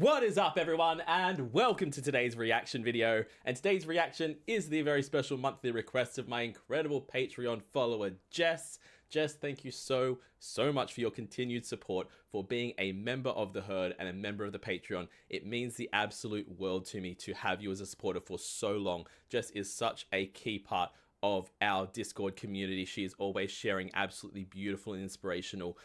What is up, everyone, and welcome to today's reaction video. And today's reaction is the very special monthly request of my incredible Patreon follower, Jess. Jess, thank you so much for your continued support, for being a member of the herd and a member of the Patreon. It means the absolute world to me to have you as a supporter for so long. Jess is such a key part of our Discord community. She is always sharing absolutely beautiful and inspirational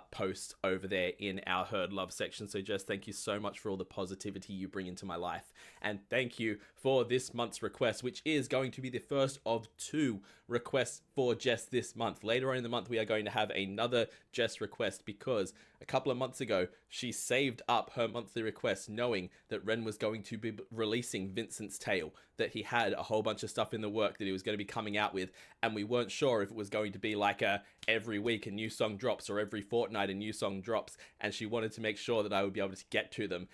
posts over there in our Herd Love section. So Jess, thank you so much for all the positivity you bring into my life. And thank you for this month's request, which is going to be the first of 2 requests for Jess this month. Later on in the month, we are going to have another Jess request because a couple of months ago, she saved up her monthly request knowing that Ren was going to be releasing Vincent's Tale, that he had a whole bunch of stuff in the work that he was going to be coming out with, and we weren't sure if it was going to be like every week a new song drops or every fortnight a new song drops, and she wanted to make sure that I would be able to get to them.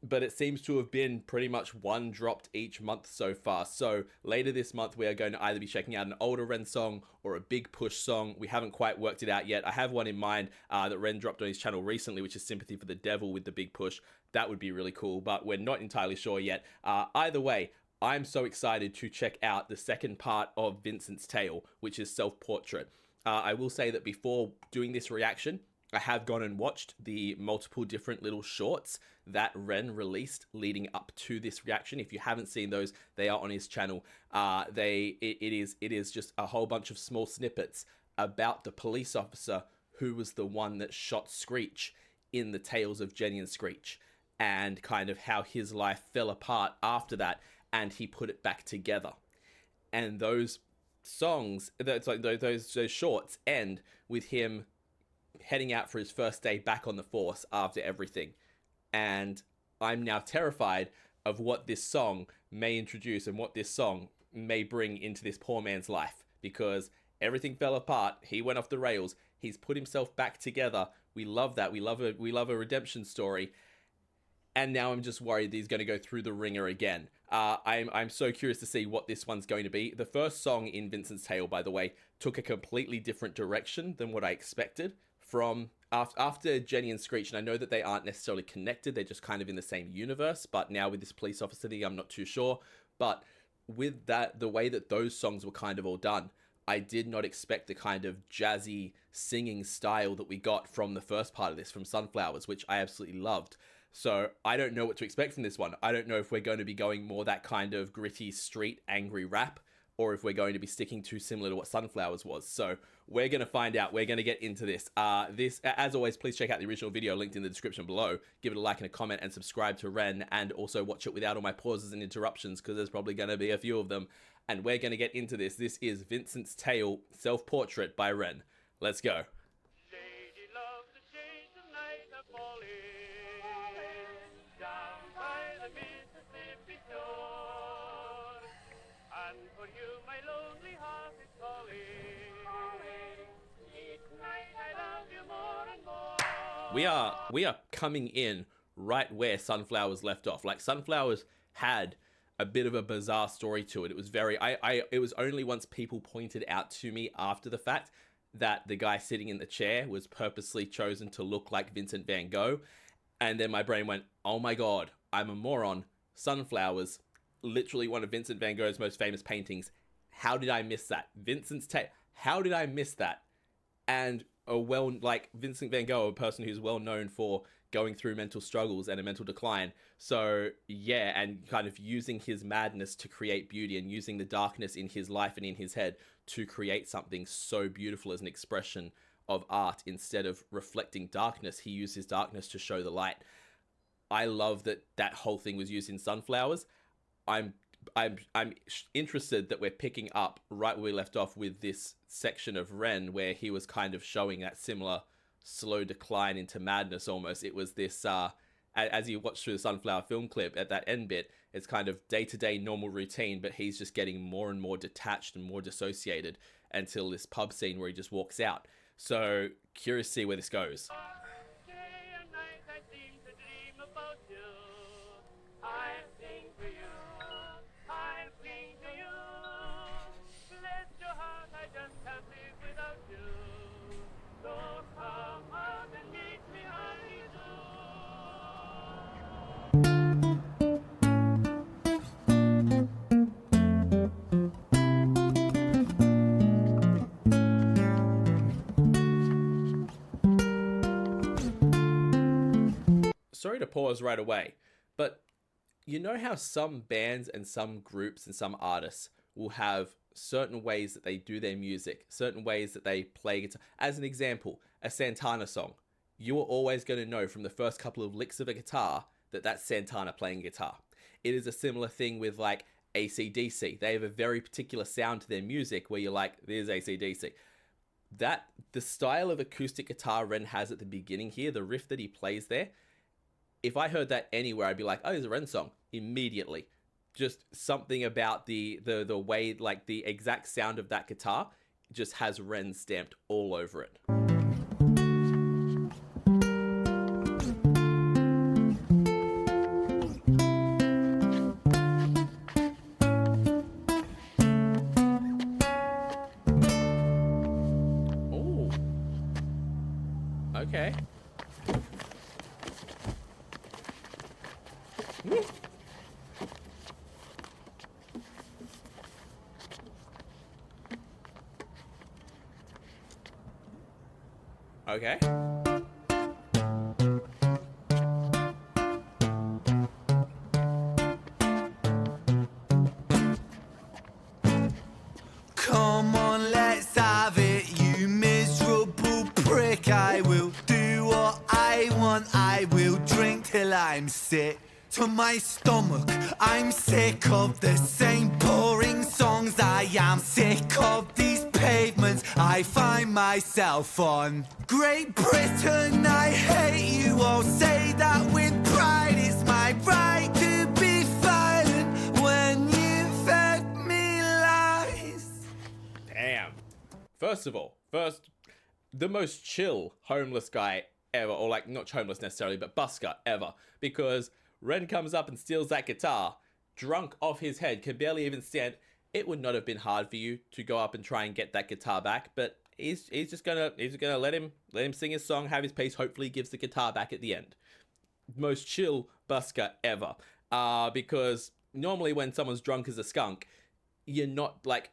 But it seems to have been pretty much one dropped each month so far. So later this month, we are going to either be checking out an older Ren song or a big push song. We haven't quite worked it out yet. I have one in mind that Ren dropped on his channel recently, which is Sympathy for the Devil with the big push. That would be really cool, but we're not entirely sure yet. Either way, I'm so excited to check out the second part of Vincent's Tale, which is Self-Portrait. I will say that before doing this reaction, I have gone and watched the multiple different little shorts that Ren released leading up to this reaction. If you haven't seen those, they are on his channel. It is just a whole bunch of small snippets about the police officer who was the one that shot Screech in the tales of Jenny and Screech, and kind of how his life fell apart after that, and he put it back together. And those songs, those shorts end with him heading out for his first day back on the force after everything. And I'm now terrified of what this song may introduce and what this song may bring into this poor man's life, because everything fell apart. He went off the rails. He's put himself back together. We love that. We love a redemption story. And now I'm just worried that he's going to go through the ringer again. I'm so curious to see what this one's going to be. The first song in Vincent's Tale, by the way, took a completely different direction than what I expected from after Jenny and Screech. And I know that they aren't necessarily connected. They're just kind of in the same universe. But now with this police officer thing, I'm not too sure. But with that, the way that those songs were kind of all done, I did not expect the kind of jazzy singing style that we got from the first part of this, from Sunflowers, which I absolutely loved. So I don't know what to expect from this one. I don't know if we're going to be going more that kind of gritty street angry rap, or if we're going to be sticking too similar to what Sunflowers was. So we're going to find out. We're going to get into this. As always, please check out the original video linked in the description below. Give it a like and a comment, and subscribe to Ren, and also watch it without all my pauses and interruptions, because there's probably going to be a few of them. And we're going to get into this. This is Vincent's Tale, Self-Portrait by Ren. Let's go. We are coming in right where Sunflowers left off. Like, Sunflowers had a bit of a bizarre story to it. It was very, it was only once people pointed out to me after the fact that the guy sitting in the chair was purposely chosen to look like Vincent van Gogh. And then my brain went, oh my God, I'm a moron. Sunflowers, literally one of Vincent van Gogh's most famous paintings. How did I miss that? Vincent's Tale. How did I miss that? And like Vincent van Gogh, a person who's well known for going through mental struggles and a mental decline. So yeah, and kind of using his madness to create beauty, and using the darkness in his life and in his head to create something so beautiful as an expression of art. Instead of reflecting darkness, he used his darkness to show the light. I love that that whole thing was used in Sunflowers. I'm interested that we're picking up right where we left off with this section of Ren, where he was kind of showing that similar slow decline into madness almost. It was this, as you watch through the Sunflower film clip at that end bit, it's kind of day-to-day normal routine, but he's just getting more and more detached and more dissociated until this pub scene where he just walks out. So curious to see where this goes. pause right away. But you know how some bands and some groups and some artists will have certain ways that they do their music, certain ways that they play guitar. As an example, a Santana song. You are always going to know from the first couple of licks of a guitar that that's Santana playing guitar. It is a similar thing with like AC/DC. They have a very particular sound to their music where you're like, there's AC/DC. That, the style of acoustic guitar Ren has at the beginning here, the riff that he plays there, if I heard that anywhere, I'd be like, oh, there's a Ren song immediately. Just something about the way, like the exact sound of that guitar just has Ren stamped all over it. Ooh. Okay. Okay. Come on, let's have it, you miserable prick. I will do what I want, I will drink till I'm sick to my stomach. I'm sick of the same boring songs. I am sick of these pavements I find myself on. Great Britain, I hate you. I'll say that with pride. It's my right to be violent when you fed me lies. Damn. First of all, the most chill homeless guy ever, or like not homeless necessarily, but busker ever, because Ren comes up and steals that guitar, drunk off his head, can barely even stand. It would not have been hard for you to go up and try and get that guitar back, but he's just gonna let him sing his song, have his pace. Hopefully, he gives the guitar back at the end. Most chill busker ever, because normally when someone's drunk as a skunk, you're not like,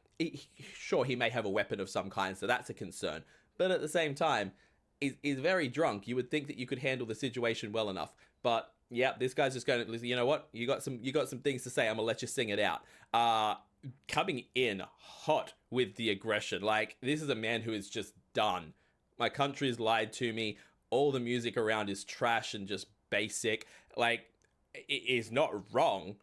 sure, he may have a weapon of some kind, so that's a concern. But at the same time, he's very drunk. You would think that you could handle the situation well enough, but yeah, this guy's just going to, you know what? You got some things to say. I'm gonna let you sing it out. Coming in hot with the aggression. Like, this is a man who is just done. My country's lied to me. All the music around is trash and just basic. Like, he's not wrong,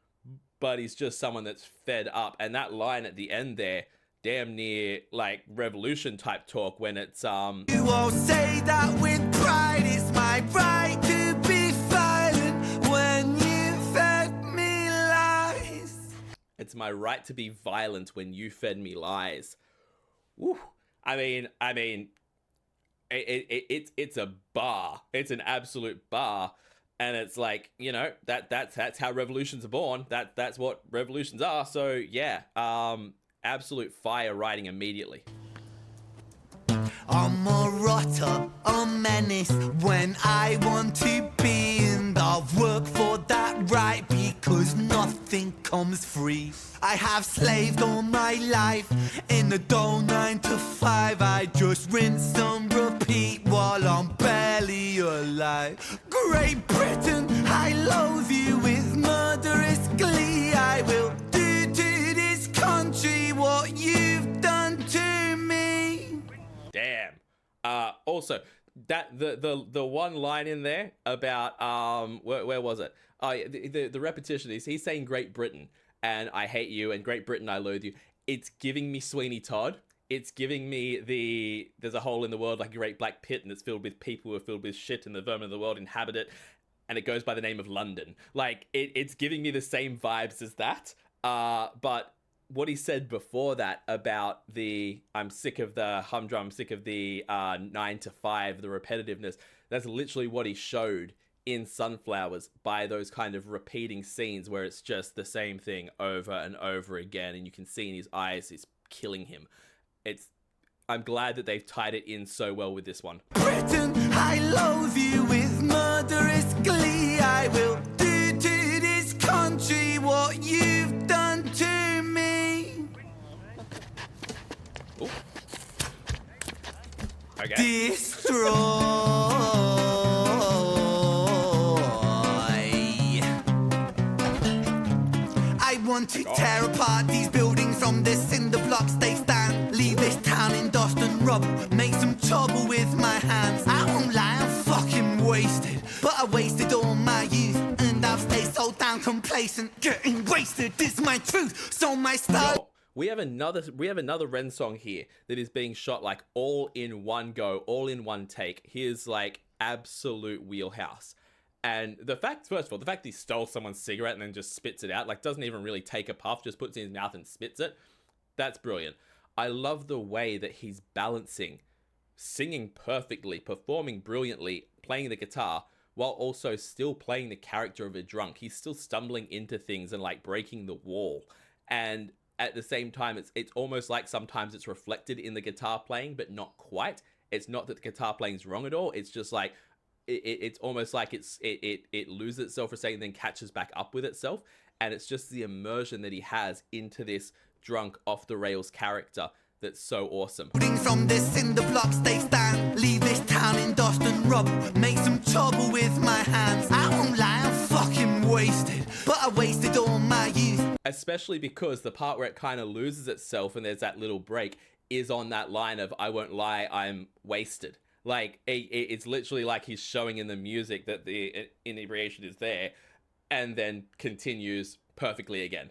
but he's just someone that's fed up. And that line at the end there, damn near like revolution type talk when it's You all say that with pride. It's my right to be violent when you fed me lies. It's my right to be violent when you fed me lies. Woo. I mean, it's a bar. It's an absolute bar, and it's like, you know, that's how revolutions are born. That's what revolutions are. So yeah, absolute fire writing immediately. I'm a rotter, a menace when I want to be, and I'll work for that right because nothing comes free. I have slaved all my life in a dull 9 to 5. I just rinse and repeat while I'm barely alive. Great Britain, I loathe you with murderous glee. I will do to this country what you've done to me. Damn. Also, that the one line in there about where was it? Oh, yeah, the repetition is he's saying Great Britain and I hate you, and Great Britain I loathe you. It's giving me Sweeney Todd. It's giving me there's a hole in the world like a great black pit, and it's filled with people who are filled with shit, and the vermin of the world inhabit it, and it goes by the name of London. Like, it's giving me the same vibes as that. But what he said before that about I'm sick of the humdrum, I'm sick of the 9 to 5, the repetitiveness, that's literally what he showed in Sunflowers by those kind of repeating scenes where it's just the same thing over and over again, and you can see in his eyes it's killing him. I'm glad that they've tied it in so well with this one. Britain, I loathe you with murderous glee. I will do to this country what you've done to me. Ooh. Okay. Destroy to tear apart these buildings from the cinder blocks they stand. Leave this town in dust and rubble, make some trouble with my hands. I won't lie, I'm fucking wasted, but I wasted all my youth, and I've stayed so damn complacent. Getting wasted is my truth, so my style. Yo, we have another Ren song here that is being shot like all in one go, all in one take. Here's like absolute wheelhouse. And the fact, first of all, the fact he stole someone's cigarette and then just spits it out, like doesn't even really take a puff, just puts it in his mouth and spits it. That's brilliant. I love the way that he's balancing, singing perfectly, performing brilliantly, playing the guitar, while also still playing the character of a drunk. He's still stumbling into things and like breaking the wall. And at the same time, it's almost like sometimes it's reflected in the guitar playing, but not quite. It's not that the guitar playing is wrong at all. It's just like, it's almost like it loses itself for a second, then catches back up with itself. And it's just the immersion that he has into this drunk off the rails character that's so awesome. From this cinder blocks they stand, leave this town in dust and rubble, make some trouble with my hands. I won't lie, I'm fucking wasted, but I wasted all my youth. Especially because the part where it kind of loses itself and there's that little break is on that line of, I won't lie, I'm wasted. Like, it's literally like he's showing in the music that the inebriation is there, and then continues perfectly again.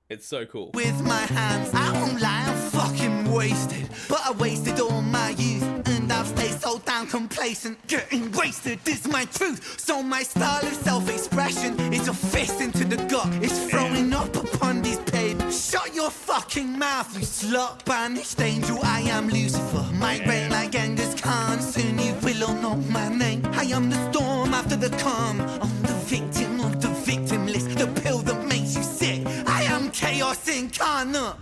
It's so cool. With my hands, I won't lie, I'm fucking wasted, but I wasted all my youth, and I've stayed so damn complacent. Getting wasted is my truth, so my style of self-expression is a fist into the gut. It's throwing up upon these pavements. Shut your fucking mouth, you slut. Banished angel, I am Lucifer. My reign like Genghis Khan, soon you will all know my name. I am the storm after the calm. I'm the victim of the victim list, the pill that makes you sick. I am chaos incarnate.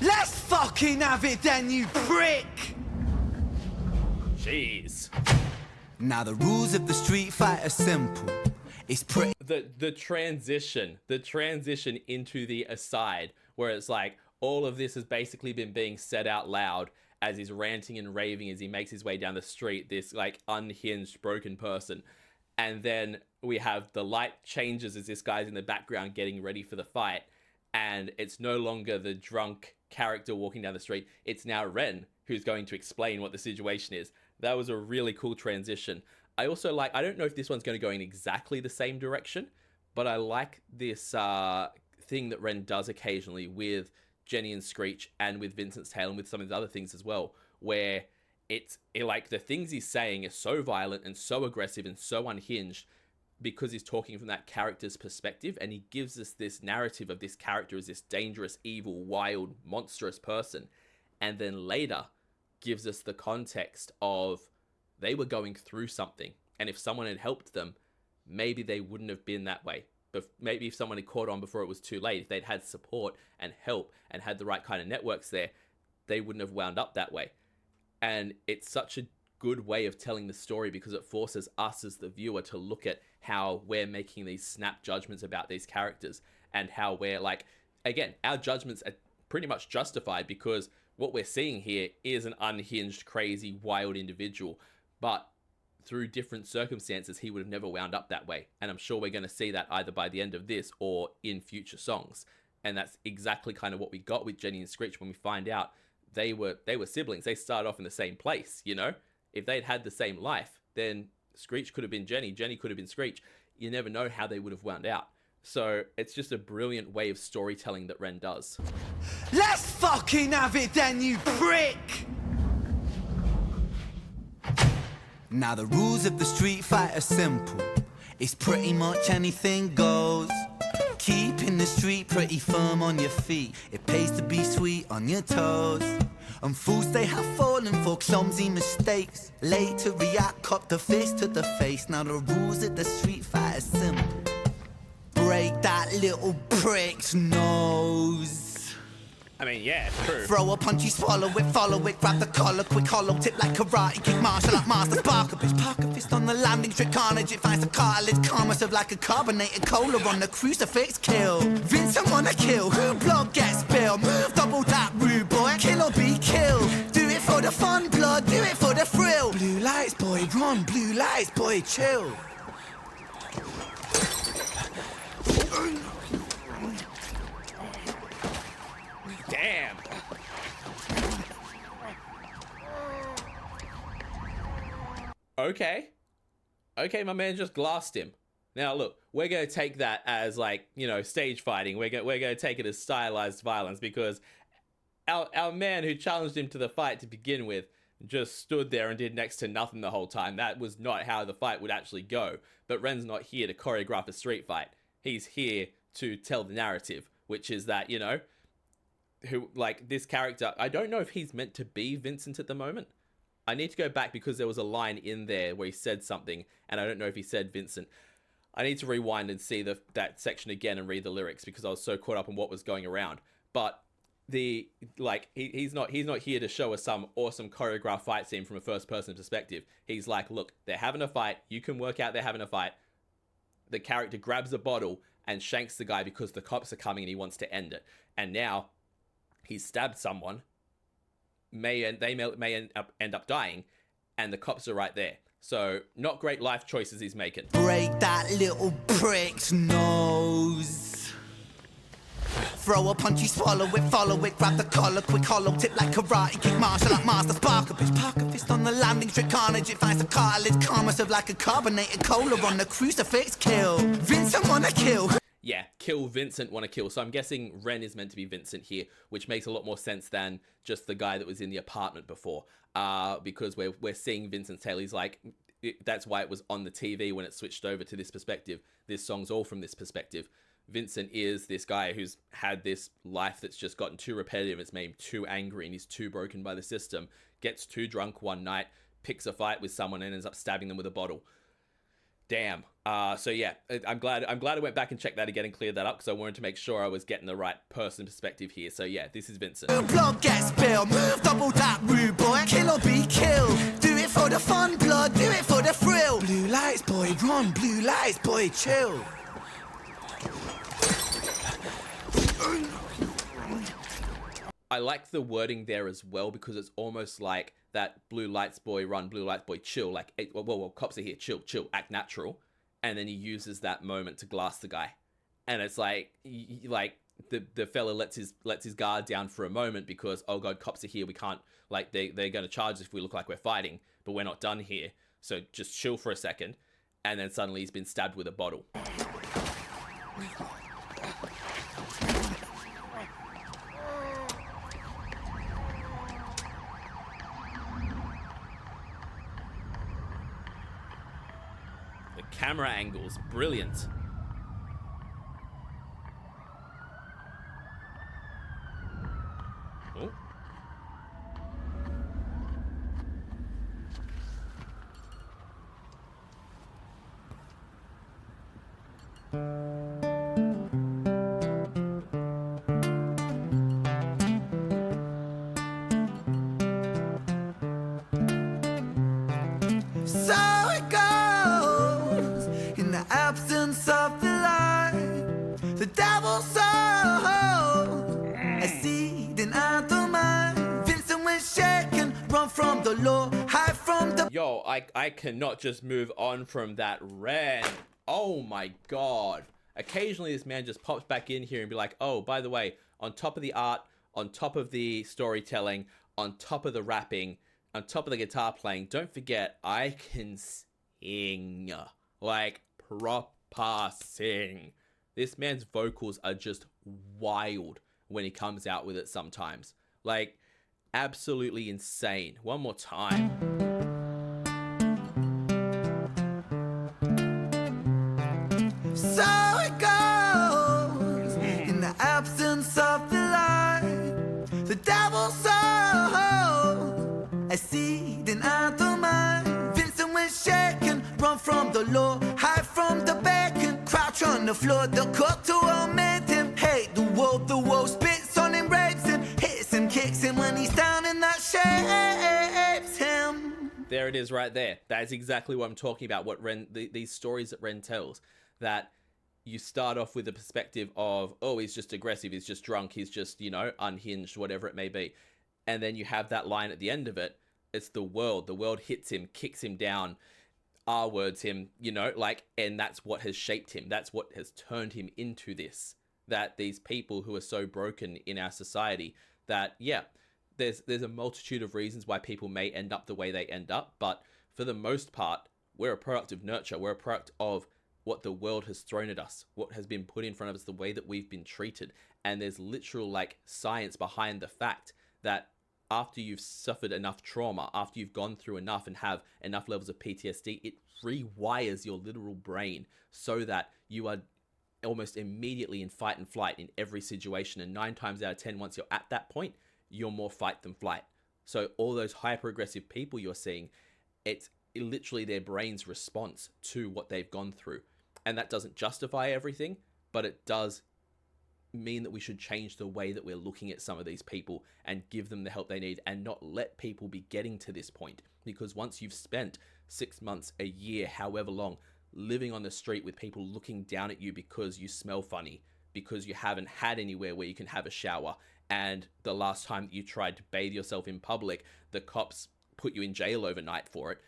Let's fucking have it then, you prick. Jeez. Now the rules of the street fight are simple. It's pretty. The transition into the aside, where it's like all of this has basically been being said out loud as he's ranting and raving as he makes his way down the street, this like unhinged, broken person. And then we have the light changes as this guy's in the background getting ready for the fight. And it's no longer the drunk character walking down the street. It's now Ren who's going to explain what the situation is. That was a really cool transition. I also like, I don't know if this one's going to go in exactly the same direction, but I like this thing that Ren does occasionally with Jenny and Screech and with Vincent's Tale and with some of the other things as well, where it's like the things he's saying are so violent and so aggressive and so unhinged because he's talking from that character's perspective, and he gives us this narrative of this character as this dangerous, evil, wild, monstrous person, and then later gives us the context of they were going through something, and if someone had helped them, maybe they wouldn't have been that way. But maybe if someone had caught on before it was too late, if they'd had support and help and had the right kind of networks there, they wouldn't have wound up that way. And it's such a good way of telling the story because it forces us as the viewer to look at how we're making these snap judgments about these characters, and how we're like, again, our judgments are pretty much justified because what we're seeing here is an unhinged, crazy, wild individual, but through different circumstances, he would have never wound up that way. And I'm sure we're going to see that either by the end of this or in future songs. And that's exactly kind of what we got with Jenny and Screech when we find out they were siblings. They started off in the same place, you know? If they'd had the same life, then Screech could have been Jenny, Jenny could have been Screech. You never know how they would have wound out. So it's just a brilliant way of storytelling that Ren does. Let's fucking have it then, you prick! Now the rules of the street fight are simple. It's pretty much anything goes. Keeping the street pretty firm on your feet. It pays to be sweet on your toes. And fools they have fallen for clumsy mistakes. Late to react, cop the fist to the face. Now the rules of the street fight are simple. Break that little prick's nose. I mean, yeah, true. Throw a punch, you swallow it, follow it, grab the collar, quick hollow tip like karate, kick martial art master, spark a bitch, park a fist on the landing, trick carnage, it finds the cartilage, karma serve like a carbonated cola on the crucifix, kill. Vincent wanna kill, who blood gets spilled, move double that rude boy, kill or be killed. Do it for the fun, blood, do it for the thrill. Blue lights, boy, run, blue lights, boy, chill. Damn. Okay. Okay, my man just glassed him. Now, look, we're going to take that as, like, you know, stage fighting. We're going to take it as stylized violence because our man who challenged him to the fight to begin with just stood there and did next to nothing the whole time. That was not how the fight would actually go. But Ren's not here to choreograph a street fight. He's here to tell the narrative, which is that, you know, who, like, this character, I don't know if he's meant to be Vincent at the moment. I need to go back because there was a line in there where he said something, and I don't know if he said Vincent. I need to rewind and see that section again and read the lyrics because I was so caught up in what was going around. But he's not here to show us some awesome choreographed fight scene from a first person perspective. He's like, look, they're having a fight. You can work out they're having a fight. The character grabs a bottle and shanks the guy because the cops are coming and he wants to end it. And now he's stabbed someone. They may end up dying, and the cops are right there. So, not great life choices he's making. Break that little prick's nose. Throw a punch, you swallow it, follow it, grab the collar, quick hollow tip like karate kick, martial art master, spark a bitch, park a fist on the landing strip, carnage, it finds the cartilage, karma serve like a carbonated cola on the crucifix, kill. Vincent wanna kill. Yeah, kill Vincent, wanna kill. So I'm guessing Ren is meant to be Vincent here, which makes a lot more sense than just the guy that was in the apartment before. Because we're seeing Vincent's tale. He's like, that's why it was on the TV when it switched over to this perspective. This song's all from this perspective. Vincent is this guy who's had this life that's just gotten too repetitive. It's made him too angry and he's too broken by the system. Gets too drunk one night, picks a fight with someone and ends up stabbing them with a bottle. Damn. So yeah, I'm glad I went back and checked that again and cleared that up because I wanted to make sure I was getting the right person perspective here. So yeah, this is Vincent. Blood gets spilled, move double that rude boy, kill or be killed. Do it for the fun, blood, do it for the thrill. Blue lights, boy, run, blue lights, boy, chill. I like the wording there as well because it's almost like that blue lights boy run, blue lights boy chill. Like, well, cops are here, chill, act natural. And then he uses that moment to glass the guy. And it's like the fella lets his guard down for a moment because, oh God, cops are here. We can't, like, they're going to charge us if we look like we're fighting, but we're not done here. So just chill for a second. And then suddenly he's been stabbed with a bottle. Camera angles, brilliant. Oh. So it goes in the absence of the light. The devil sows a seed in either mind. Vincent was shaken, run from the law, hide from the. Yo, I cannot just move on from that. Ren. Oh my God. Occasionally this man just pops back in here and be like, oh, by the way, on top of the art, on top of the storytelling, on top of the rapping, on top of the guitar playing, don't forget, I can sing. Like, proper sing. This man's vocals are just wild when he comes out with it sometimes. Like, absolutely insane. One more time. So it goes in the absence of the light. The devil sows a seed in either mind. Vincent was shaken, run from the law, hide from the beacon, crouch on the floor. The court to omit him, hate the wolf spits on him, rapes him, hits him, kicks him when he's down, and that shapes him. There it is right there. That is exactly what I'm talking about. What these stories that Ren tells, that you start off with the perspective of, oh, he's just aggressive, he's just drunk, he's just, you know, unhinged, whatever it may be. And then you have that line at the end of it. It's the world. The world hits him, kicks him down, R-words him, you know, like, and that's what has shaped him. That's what has turned him into this. that these people who are so broken in our society, that yeah, there's a multitude of reasons why people may end up the way they end up, but for the most part, we're a product of nurture. We're a product of what the world has thrown at us, what has been put in front of us, the way that we've been treated. And there's literal like science behind the fact that after you've suffered enough trauma, after you've gone through enough and have enough levels of PTSD, it rewires your literal brain so that you are almost immediately in fight and flight in every situation. And 9 times out of 10, once you're at that point, you're more fight than flight. So all those hyper aggressive people you're seeing, it's literally their brain's response to what they've gone through. And that doesn't justify everything, but it does mean that we should change the way that we're looking at some of these people and give them the help they need, and not let people be getting to this point. Because once you've spent 6 months, a year, however long, living on the street with people looking down at you because you smell funny, because you haven't had anywhere where you can have a shower, and the last time that you tried to bathe yourself in public, the cops put you in jail overnight for it.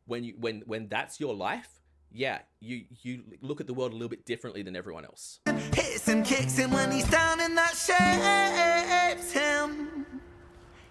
When that's your life, yeah, you look at the world a little bit differently than everyone else. Hits him, kicks him when he's down, and that shapes him.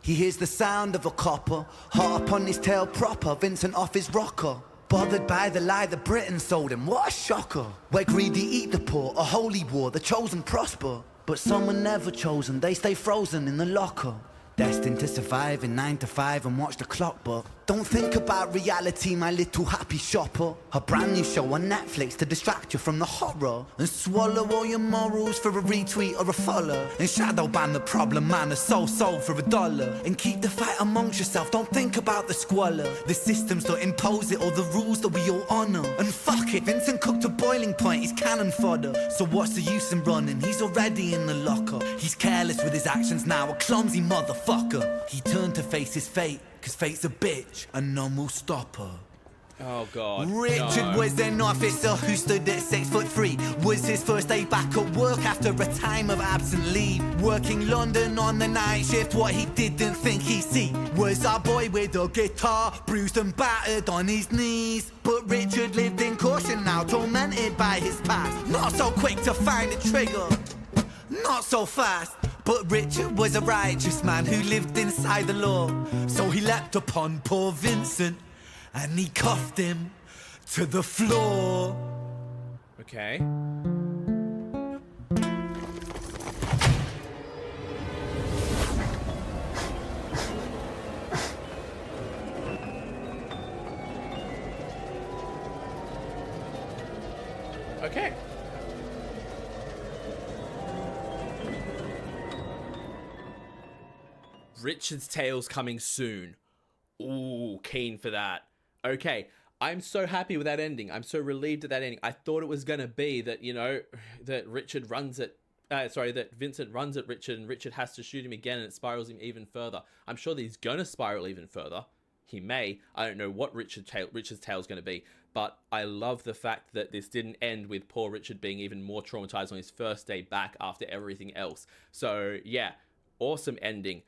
He hears the sound of a copper, hot up on his tail proper, Vincent off his rocker. Bothered by the lie that Britain sold him, what a shocker. Where greedy eat the poor, a holy war, the chosen prosper. But some are never chosen, they stay frozen in the locker. Destined to survive in 9 to 5 and watch the clock, but don't think about reality, my little happy shopper. A brand new show on Netflix to distract you from the horror, and swallow all your morals for a retweet or a follow, and shadow ban the problem man, a soul for $1, and keep the fight amongst yourself, don't think about the squalor. The systems don't impose it, or the rules that we all honour. And fuck it, Vincent cooked to boiling point, he's cannon fodder. So what's the use in running, he's already in the locker. He's careless with his actions now, a clumsy motherfucker. He turned to face his fate, cause fate's a bitch and none will stop her. Oh God. Richard was an officer who stood at 6'3". Was his first day back at work after a time of absent leave. Working London on the night shift, what he didn't think he'd see was our boy with a guitar, bruised and battered on his knees. But Richard lived in caution now, tormented by his past. Not so quick to find a trigger, not so fast. But Richard was a righteous man who lived inside the law. So he leapt upon poor Vincent and he cuffed him to the floor. Okay. Okay. Richard's Tale's coming soon. Ooh, keen for that. Okay, I'm so happy with that ending. I'm so relieved at that ending. I thought it was going to be that, you know, that Richard runs at... that Vincent runs at Richard and Richard has to shoot him again and it spirals him even further. I'm sure that he's going to spiral even further. He may. I don't know what Richard's Tale's going to be. But I love the fact that this didn't end with poor Richard being even more traumatized on his first day back after everything else. So, yeah, awesome ending.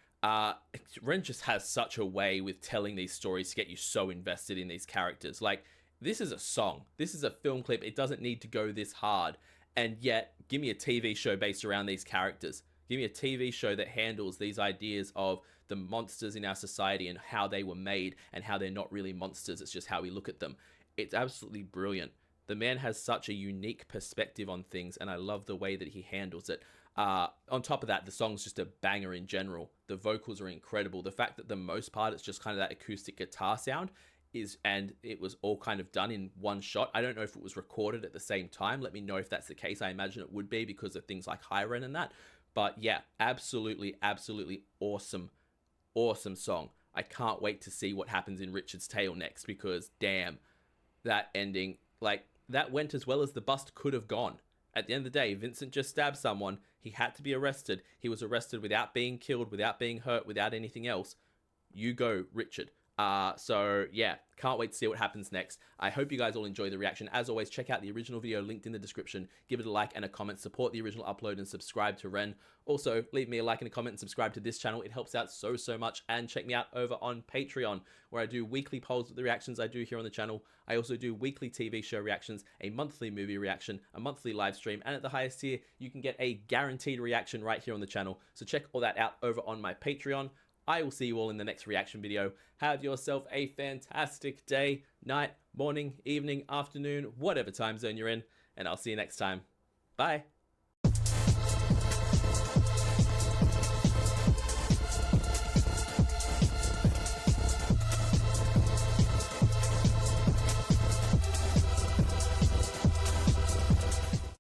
Ren just has such a way with telling these stories to get you so invested in these characters. Like, this is a song. This is a film clip. It doesn't need to go this hard. And yet, give me a TV show based around these characters. Give me a TV show that handles these ideas of the monsters in our society and how they were made and how they're not really monsters. It's just how we look at them. It's absolutely brilliant. The man has such a unique perspective on things, and I love the way that he handles it. On top of that, the song's just a banger in general. The vocals are incredible. The fact that the most part it's just kind of that acoustic guitar sound and it was all kind of done in one shot. I don't know if it was recorded at the same time. Let me know if that's the case. I imagine it would be because of things like Hiren and that. But yeah, absolutely awesome song. I can't wait to see what happens in Richard's Tale next, because damn, that ending, like, that went as well as the bust could have gone. At the end of the day, Vincent just stabbed someone. He had to be arrested. He was arrested without being killed, without being hurt, without anything else. You go, Richard. So yeah, can't wait to see what happens next. I hope you guys all enjoy the reaction. As always, check out the original video linked in the description. Give it a like and a comment, support the original upload, and subscribe to Ren. Also, leave me a like and a comment and subscribe to this channel. It helps out so much. And check me out over on Patreon, where I do weekly polls with the reactions I do here on the channel. I also do weekly TV show reactions, a monthly movie reaction, a monthly live stream, and at the highest tier, you can get a guaranteed reaction right here on the channel. So check all that out over on my Patreon. I will see you all in the next reaction video. Have yourself a fantastic day, night, morning, evening, afternoon, whatever time zone you're in, and I'll see you next time. Bye.